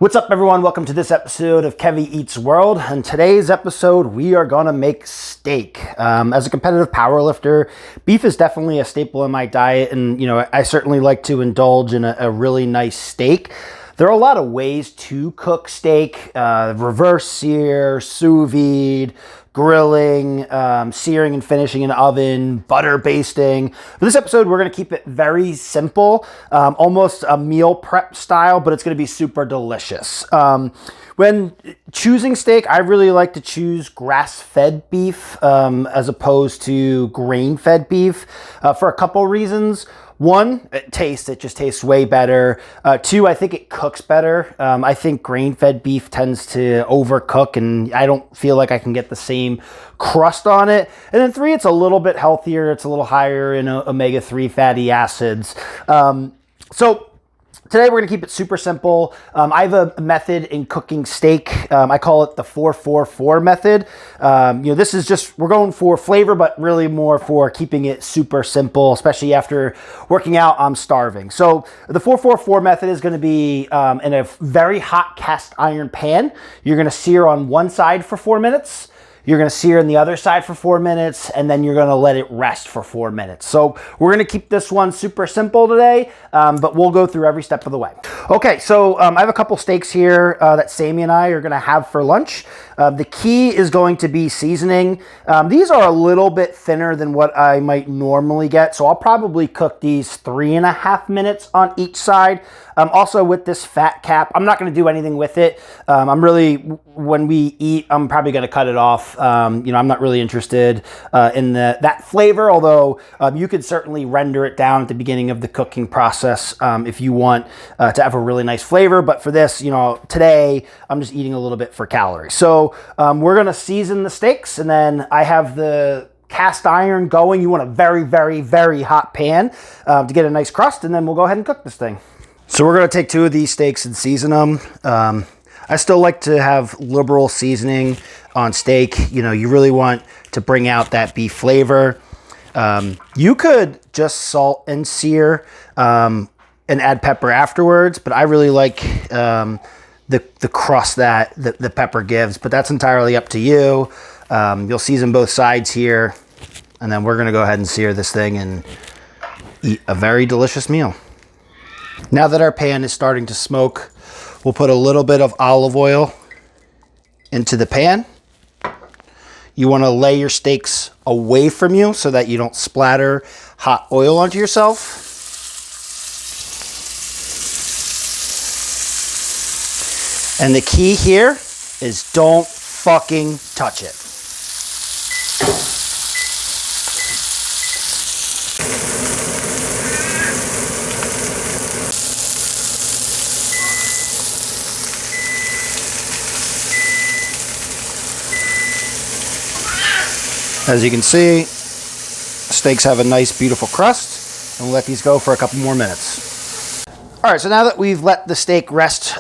What's up, everyone? Welcome to this episode of Kevy Eats World. In today's episode, we are gonna make steak. As a competitive powerlifter, beef is definitely a staple in my diet, and I certainly like to indulge in a really nice steak. There are a lot of ways to cook steak: reverse sear, sous vide, grilling, searing and finishing in the oven, butter basting. For this episode, we're gonna keep it very simple, almost a meal prep style, but it's gonna be super delicious. When choosing steak, I really like to choose grass-fed beef as opposed to grain-fed beef for a couple reasons. One, it just tastes way better. Two, I think it cooks better. I think grain-fed beef tends to overcook, and I don't feel like I can get the same crust on it. And then three, it's a little bit healthier. It's a little higher in omega-3 fatty acids. Today we're gonna keep it super simple. I have a method in cooking steak. I call it the 4-4-4 method. This is just, we're going for flavor, but really more for keeping it super simple, especially after working out, I'm starving. So the 4-4-4 method is gonna be in a very hot cast iron pan. You're gonna sear on one side for 4 minutes. You're gonna sear on the other side for 4 minutes, and then you're gonna let it rest for 4 minutes. So we're gonna keep this one super simple today, but we'll go through every step of the way. Okay, so I have a couple steaks here that Sammy and I are gonna have for lunch. The key is going to be seasoning. These are a little bit thinner than what I might normally get, so I'll probably cook these 3.5 minutes on each side. Also with this fat cap, I'm not gonna do anything with it. When we eat, I'm probably gonna cut it off. I'm not really interested in that flavor, although you could certainly render it down at the beginning of the cooking process if you want to have a really nice flavor. But for this, today, I'm just eating a little bit for calories. So we're gonna season the steaks, and then I have the cast iron going. You want a very, very, very hot pan to get a nice crust, and then we'll go ahead and cook this thing. So we're gonna take 2 of these steaks and season them. I still like to have liberal seasoning on steak. You really want to bring out that beef flavor. You could just salt and sear and add pepper afterwards, but I really like the crust that the pepper gives, but that's entirely up to you. You'll season both sides here, and then we're gonna go ahead and sear this thing and eat a very delicious meal. Now that our pan is starting to smoke, we'll put a little bit of olive oil into the pan. You want to lay your steaks away from you so that you don't splatter hot oil onto yourself. And the key here is don't fucking touch it. As you can see, steaks have a nice, beautiful crust, and we'll let these go for a couple more minutes. All right, so now that we've let the steak rest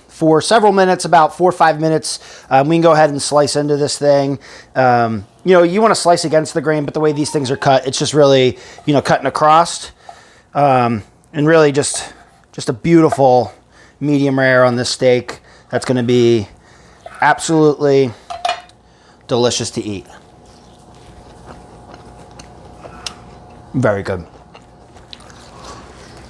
for several minutes, about 4 or 5 minutes, we can go ahead and slice into this thing. You want to slice against the grain, but the way these things are cut, it's just really, cutting across, and really just a beautiful medium rare on this steak. That's going to be absolutely delicious to eat. Very good.